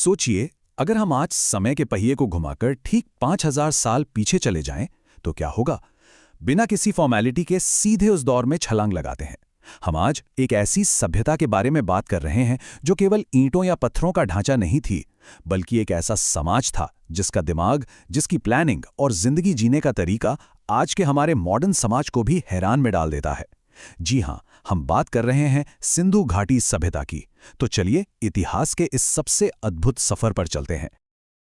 सोचिए, अगर हम आज समय के पहिए को घुमाकर ठीक 5000 साल पीछे चले जाएं, तो क्या होगा। बिना किसी फॉर्मेलिटी के सीधे उस दौर में छलांग लगाते हैं। हम आज एक ऐसी सभ्यता के बारे में बात कर रहे हैं जो केवल ईंटों या पत्थरों का ढांचा नहीं थी, बल्कि एक ऐसा समाज था जिसका दिमाग, जिसकी प्लानिंग और जिंदगी जीने का तरीका आज के हमारे मॉडर्न समाज को भी हैरान में डाल देता है। जी हां, हम बात कर रहे हैं सिंधु घाटी सभ्यता की। तो चलिए इतिहास के इस सबसे अद्भुत सफर पर चलते हैं।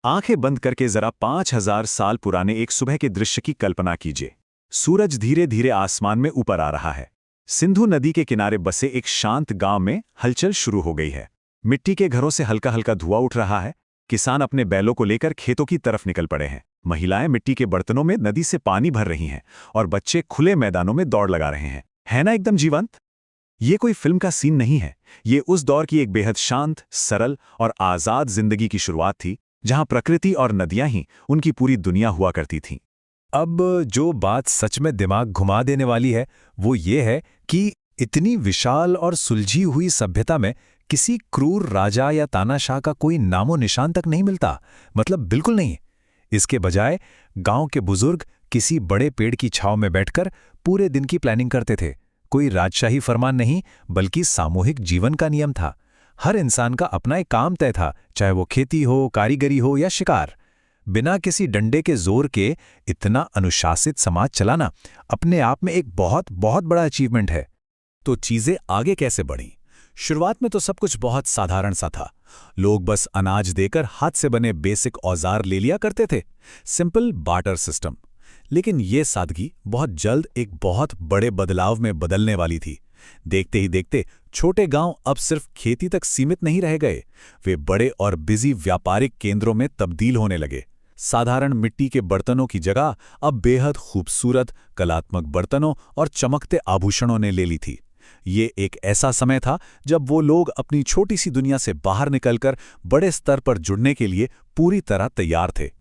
आंखें बंद करके जरा 5000 साल पुराने एक सुबह के दृश्य की कल्पना कीजिए। सूरज धीरे धीरे आसमान में ऊपर आ रहा है। सिंधु नदी के किनारे बसे एक शांत गांव में हलचल शुरू हो गई है। मिट्टी के घरों से हल्का हल्का धुआं उठ रहा है। किसान अपने बैलों को लेकर खेतों की तरफ निकल पड़े हैं। महिलाएं मिट्टी के बर्तनों में नदी से पानी भर रही हैं और बच्चे खुले मैदानों में दौड़ लगा रहे हैं। है ना एकदम जीवंत। ये कोई फिल्म का सीन नहीं है। ये उस दौर की एक बेहद शांत, सरल और आज़ाद जिंदगी की शुरुआत थी, जहां प्रकृति और नदियां ही उनकी पूरी दुनिया हुआ करती थीं। अब जो बात सच में दिमाग घुमा देने वाली है वो ये है कि इतनी विशाल और सुलझी हुई सभ्यता में किसी क्रूर राजा या तानाशाह का कोई नामो निशान तक नहीं मिलता। मतलब बिल्कुल नहीं। इसके बजाय गांव के बुजुर्ग किसी बड़े पेड़ की छांव में बैठकर पूरे दिन की प्लानिंग करते थे। कोई राजशाही फरमान नहीं, बल्कि सामूहिक जीवन का नियम था। हर इंसान का अपना एक काम तय था, चाहे वो खेती हो, कारीगरी हो या शिकार। बिना किसी डंडे के जोर के इतना अनुशासित समाज चलाना अपने आप में एक बहुत बहुत बड़ा अचीवमेंट है। तो चीजें आगे कैसे बढ़ीं? शुरुआत में तो सब कुछ बहुत साधारण सा था। लोग बस अनाज देकर हाथ से बने बेसिक औजार ले लिया करते थे। Simple barter system. लेकिन ये सादगी बहुत जल्द एक बहुत बड़े बदलाव में बदलने वाली थी। देखते ही देखते छोटे गांव अब सिर्फ खेती तक सीमित नहीं रह गए, वे बड़े और बिजी व्यापारिक केंद्रों में तब्दील होने लगे। साधारण मिट्टी के बर्तनों की जगह अब बेहद खूबसूरत कलात्मक बर्तनों और चमकते आभूषणों ने ले ली थी। ये एक ऐसा समय था जब वो लोग अपनी छोटी सी दुनिया से बाहर निकलकर बड़े स्तर पर जुड़ने के लिए पूरी तरह तैयार थे।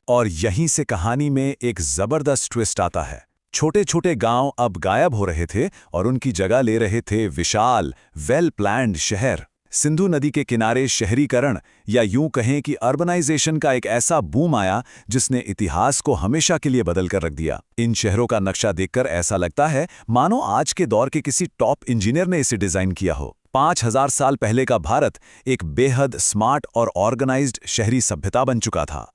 और यहीं से कहानी में एक जबरदस्त ट्विस्ट आता है। छोटे छोटे गांव अब गायब हो रहे थे और उनकी जगह ले रहे थे विशाल, वेल प्लान्ड शहर। सिंधु नदी के किनारे शहरीकरण या यूं कहें कि अर्बनाइजेशन का एक ऐसा बूम आया जिसने इतिहास को हमेशा के लिए बदल कर रख दिया। इन शहरों का नक्शा देखकर ऐसा लगता है मानो आज के दौर के किसी टॉप इंजीनियर ने इसे डिजाइन किया हो। 5000 साल पहले का भारत एक बेहद स्मार्ट और ऑर्गेनाइज्ड शहरी सभ्यता बन चुका था।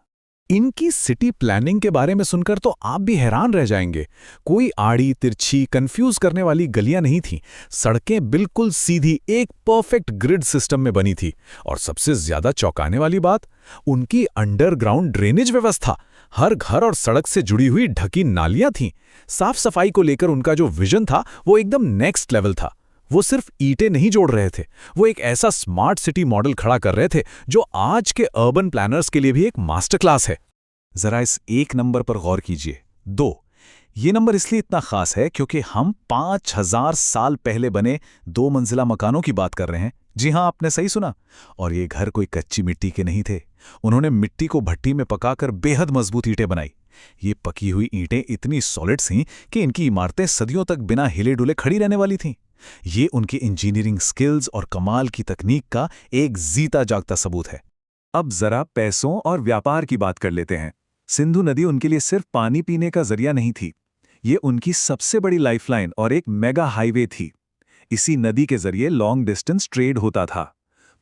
इनकी सिटी प्लानिंग के बारे में सुनकर तो आप भी हैरान रह जाएंगे। कोई आड़ी तिरछी कंफ्यूज करने वाली गलियां नहीं थीं। सड़कें बिल्कुल सीधी एक परफेक्ट ग्रिड सिस्टम में बनी थी। और सबसे ज्यादा चौंकाने वाली बात, उनकी अंडरग्राउंड ड्रेनेज व्यवस्था। हर घर और सड़क से जुड़ी हुई ढकी नालियां थीं। साफ सफाई को लेकर उनका जो विजन था वो एकदम नेक्स्ट लेवल था। वो सिर्फ ईंटें नहीं जोड़ रहे थे, वो एक ऐसा स्मार्ट सिटी मॉडल खड़ा कर रहे थे जो आज के अर्बन प्लानर्स के लिए भी एक मास्टर क्लास है। जरा इस एक नंबर पर गौर कीजिए, 2। ये नंबर इसलिए इतना खास है क्योंकि हम 5000 साल पहले बने 2 मंजिला मकानों की बात कर रहे हैं। जी हां, आपने सही सुना। और ये घर कोई कच्ची मिट्टी के नहीं थे। उन्होंने मिट्टी को भट्टी में पकाकर बेहद मजबूत ईंटें बनाई। ये पकी हुई ईंटें इतनी सॉलिड थीं कि इनकी इमारतें सदियों तक बिना हिले डुले खड़ी रहने वाली थीं। ये उनकी इंजीनियरिंग स्किल्स और कमाल की तकनीक का एक जीता जागता सबूत है। अब जरा पैसों और व्यापार की बात कर लेते हैं। सिंधु नदी उनके लिए सिर्फ पानी पीने का जरिया नहीं थी, ये उनकी सबसे बड़ी लाइफलाइन और एक मेगा हाईवे थी। इसी नदी के जरिए लॉन्ग डिस्टेंस ट्रेड होता था।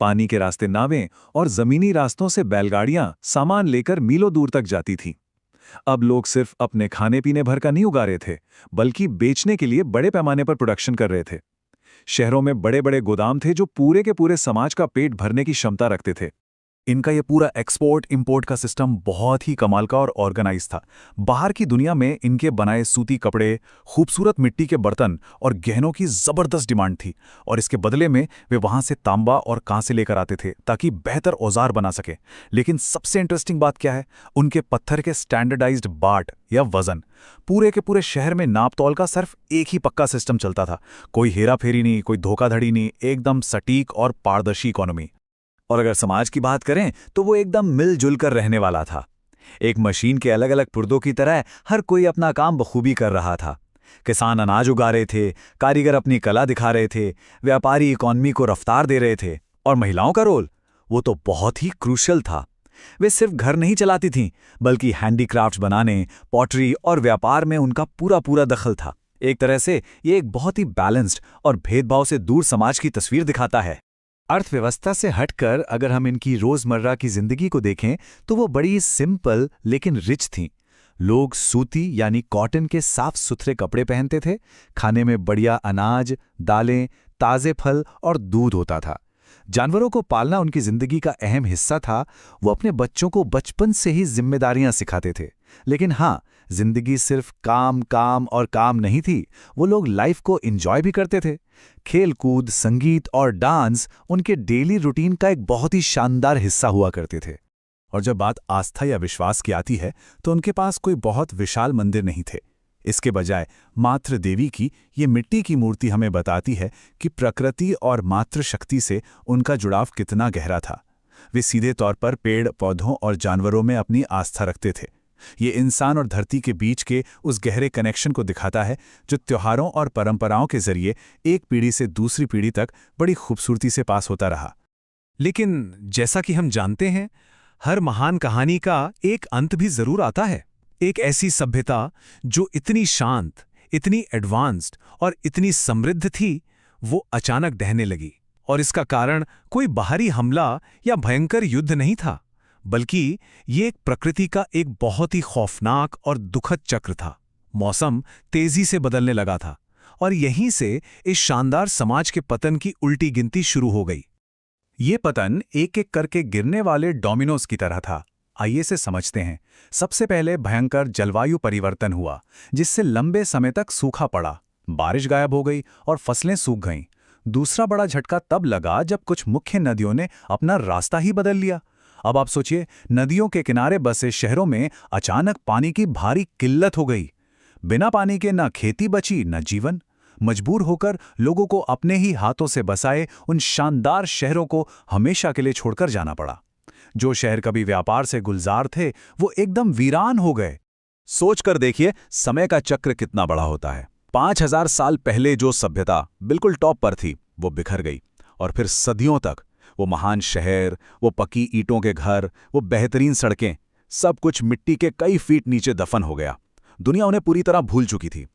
पानी के रास्ते नावें और जमीनी रास्तों से बैलगाड़ियां सामान लेकर मीलों दूर तक जाती थीं। अब लोग सिर्फ अपने खाने पीने भर का नहीं उगा रहे थे, बल्कि बेचने के लिए बड़े पैमाने पर प्रोडक्शन कर रहे थे। शहरों में बड़े बड़े गोदाम थे जो पूरे के पूरे समाज का पेट भरने की क्षमता रखते थे। इनका ये पूरा एक्सपोर्ट इंपोर्ट का सिस्टम बहुत ही कमाल का और ऑर्गेनाइज था। बाहर की दुनिया में इनके बनाए सूती कपड़े, खूबसूरत मिट्टी के बर्तन और गहनों की जबरदस्त डिमांड थी। और इसके बदले में वे वहां से तांबा और कांसे लेकर आते थे ताकि बेहतर औजार बना सके। लेकिन सबसे इंटरेस्टिंग बात क्या है, उनके पत्थर के स्टैंडर्डाइज्ड बाट या वजन। पूरे के पूरे शहर में नाप तौल का सिर्फ एक ही पक्का सिस्टम चलता था। कोई हेरा फेरी नहीं, कोई धोखाधड़ी नहीं, एकदम सटीक और पारदर्शी इकोनॉमी। और अगर समाज की बात करें तो वो एकदम मिलजुल कर रहने वाला था। एक मशीन के अलग अलग पुर्दों की तरह हर कोई अपना काम बखूबी कर रहा था। किसान अनाज उगा रहे थे, कारीगर अपनी कला दिखा रहे थे, व्यापारी इकॉनमी को रफ्तार दे रहे थे। और महिलाओं का रोल, वो तो बहुत ही क्रूशल था। वे सिर्फ घर नहीं चलाती थीं, बल्कि हैंडीक्राफ्ट्स बनाने, पॉटरी और व्यापार में उनका पूरा पूरा दखल था। एक तरह से ये एक बहुत ही बैलेंस्ड और भेदभाव से दूर समाज की तस्वीर दिखाता है। अर्थव्यवस्था से हटकर अगर हम इनकी रोजमर्रा की जिंदगी को देखें तो वो बड़ी सिंपल लेकिन रिच थीं। लोग सूती यानी कॉटन के साफ सुथरे कपड़े पहनते थे, खाने में बढ़िया अनाज, दालें, ताजे फल और दूध होता था। जानवरों को पालना उनकी जिंदगी का अहम हिस्सा था। वो अपने बच्चों को बचपन से ही जिम्मेदारियां सिखाते थे। लेकिन हाँ, जिंदगी सिर्फ काम काम और काम नहीं थी। वो लोग लाइफ को एंजॉय भी करते थे। खेल कूद, संगीत और डांस उनके डेली रूटीन का एक बहुत ही शानदार हिस्सा हुआ करते थे। और जब बात आस्था या विश्वास की आती है तो उनके पास कोई बहुत विशाल मंदिर नहीं थे। इसके बजाय मातृ देवी की ये मिट्टी की मूर्ति हमें बताती है कि प्रकृति और मातृ शक्ति से उनका जुड़ाव कितना गहरा था। वे सीधे तौर पर पेड़, पौधों और जानवरों में अपनी आस्था रखते थे। ये इंसान और धरती के बीच के उस गहरे कनेक्शन को दिखाता है जो त्योहारों और परंपराओं के जरिए एक पीढ़ी से दूसरी पीढ़ी तक बड़ी खूबसूरती से पास होता रहा। लेकिन जैसा कि हम जानते हैं, हर महान कहानी का एक अंत भी जरूर आता है। एक ऐसी सभ्यता जो इतनी शांत, इतनी एडवांस्ड और इतनी समृद्ध थी, वो अचानक ढहने लगी। और इसका कारण कोई बाहरी हमला या भयंकर युद्ध नहीं था, बल्कि ये एक प्रकृति का एक बहुत ही खौफनाक और दुखद चक्र था। मौसम तेजी से बदलने लगा था और यहीं से इस शानदार समाज के पतन की उल्टी गिनती शुरू हो गई। ये पतन एक एक करके गिरने वाले डोमिनोज की तरह था। आइए से समझते हैं। सबसे पहले भयंकर जलवायु परिवर्तन हुआ, जिससे लंबे समय तक सूखा पड़ा, बारिश गायब हो गई और फसलें सूख गईं। दूसरा बड़ा झटका तब लगा जब कुछ मुख्य नदियों ने अपना रास्ता ही बदल लिया। अब आप सोचिए, नदियों के किनारे बसे शहरों में अचानक पानी की भारी किल्लत हो गई। बिना पानी के न खेती बची न जीवन। मजबूर होकर लोगों को अपने ही हाथों से बसाए उन शानदार शहरों को हमेशा के लिए छोड़कर जाना पड़ा। जो शहर कभी व्यापार से गुलजार थे, वो एकदम वीरान हो गए। सोचकर देखिए, समय का चक्र कितना बड़ा होता है। 5000 साल पहले जो सभ्यता बिल्कुल टॉप पर थी, वो बिखर गई। और फिर सदियों तक वो महान शहर, वो पक्की ईंटों के घर, वो बेहतरीन सड़कें, सब कुछ मिट्टी के कई फीट नीचे दफन हो गया। दुनिया उन्हें पूरी तरह भूल चुकी थी।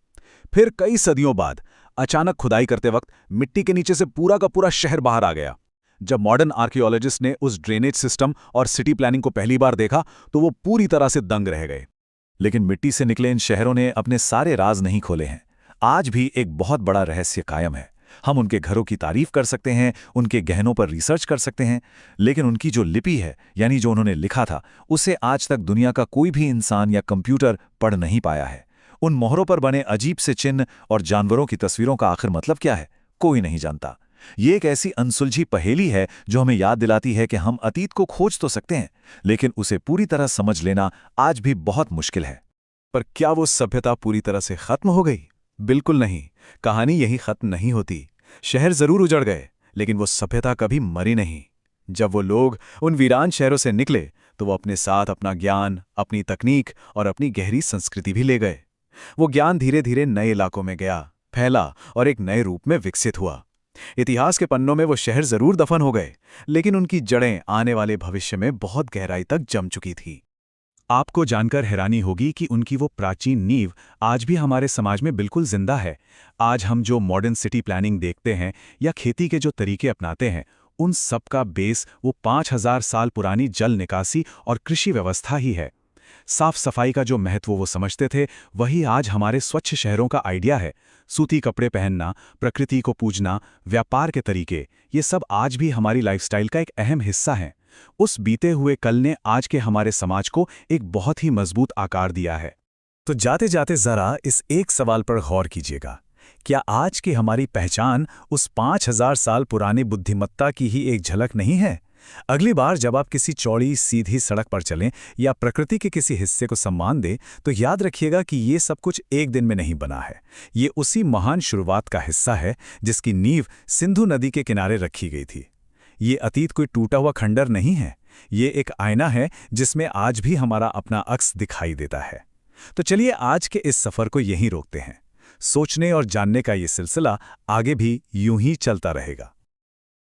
फिर कई सदियों बाद अचानक खुदाई करते वक्त मिट्टी के नीचे से पूरा का पूरा शहर बाहर आ गया। जब मॉडर्न आर्कियोलॉजिस्ट ने उस ड्रेनेज सिस्टम और सिटी प्लानिंग को पहली बार देखा तो वो पूरी तरह से दंग रह गए। लेकिन मिट्टी से निकले इन शहरों ने अपने सारे राज नहीं खोले हैं। आज भी एक बहुत बड़ा रहस्य कायम है। हम उनके घरों की तारीफ कर सकते हैं, उनके गहनों पर रिसर्च कर सकते हैं, लेकिन उनकी जो लिपि है, यानी जो उन्होंने लिखा था, उसे आज तक दुनिया का कोई भी इंसान या कंप्यूटर पढ़ नहीं पाया है। उन मोहरों पर बने अजीब से चिन्ह और जानवरों की तस्वीरों का आखिर मतलब क्या है, कोई नहीं जानता। ये एक ऐसी अनसुलझी पहेली है जो हमें याद दिलाती है कि हम अतीत को खोज तो सकते हैं, लेकिन उसे पूरी तरह समझ लेना आज भी बहुत मुश्किल है। पर क्या वो सभ्यता पूरी तरह से खत्म हो गई? बिल्कुल नहीं। कहानी यही खत्म नहीं होती। शहर जरूर उजड़ गए, लेकिन वो सभ्यता कभी मरी नहीं। जब वो लोग उन वीरान शहरों से निकले तो वो अपने साथ अपना ज्ञान, अपनी तकनीक और अपनी गहरी संस्कृति भी ले गए। वो ज्ञान धीरे धीरे नए इलाकों में गया, फैला और एक नए रूप में विकसित हुआ। इतिहास के पन्नों में वो शहर जरूर दफन हो गए, लेकिन उनकी जड़ें आने वाले भविष्य में बहुत गहराई तक जम चुकी थी। आपको जानकर हैरानी होगी कि उनकी वो प्राचीन नींव आज भी हमारे समाज में बिल्कुल जिंदा है। आज हम जो मॉडर्न सिटी प्लानिंग देखते हैं या खेती के जो तरीके अपनाते हैं, उन सब का बेस वो 5000 साल पुरानी जल निकासी और कृषि व्यवस्था ही है। साफ सफाई का जो महत्व वो समझते थे, वही आज हमारे स्वच्छ शहरों का आइडिया है। सूती कपड़े पहनना, प्रकृति को पूजना, व्यापार के तरीके, ये सब आज भी हमारी लाइफस्टाइल का एक अहम हिस्सा है। उस बीते हुए कल ने आज के हमारे समाज को एक बहुत ही मजबूत आकार दिया है। तो जाते जाते जरा इस एक सवाल पर गौर कीजिएगा, क्या आज की हमारी पहचान उस 5000 साल पुरानी बुद्धिमत्ता की ही एक झलक नहीं है? अगली बार जब आप किसी चौड़ी सीधी सड़क पर चलें या प्रकृति के किसी हिस्से को सम्मान दें, तो याद रखिएगा कि ये सब कुछ एक दिन में नहीं बना है। ये उसी महान शुरुआत का हिस्सा है जिसकी नींव सिंधु नदी के किनारे रखी गई थी। ये अतीत कोई टूटा हुआ खंडर नहीं है, ये एक आईना है जिसमें आज भी हमारा अपना अक्स दिखाई देता है। तो चलिए आज के इस सफर को यहीं रोकते हैं। सोचने और जानने का ये सिलसिला आगे भी यूं ही चलता रहेगा।